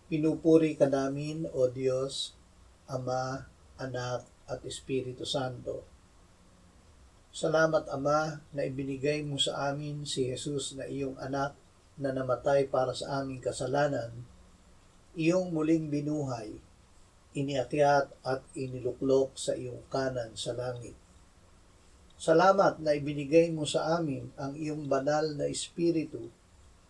Pinupuri ka namin, O Diyos, Ama, Anak, at Espiritu Santo. Salamat, Ama, na ibinigay mo sa amin si Jesus na iyong anak na namatay para sa aming kasalanan, iyong muling binuhay, iniakyat at iniluklok sa iyong kanan sa langit. Salamat na ibinigay mo sa amin ang iyong banal na Espiritu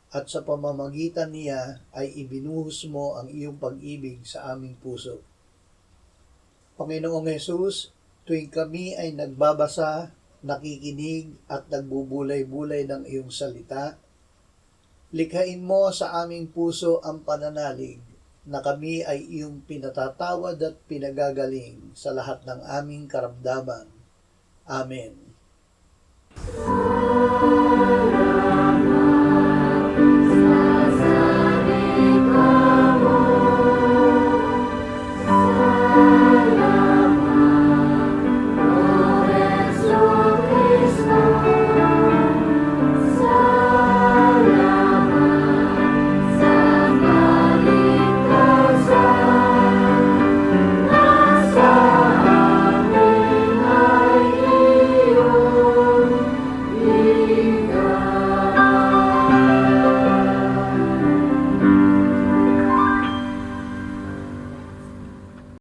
at sa pamamagitan niya ay ibinuhos mo ang iyong pag-ibig sa aming puso. Panginoong Hesus, tuwing kami ay nagbabasa, nakikinig at nagbubulay-bulay ng iyong salita, likhain mo sa aming puso ang pananalig na kami ay iyong pinatatawad at pinagagaling sa lahat ng aming karamdaman. Amen.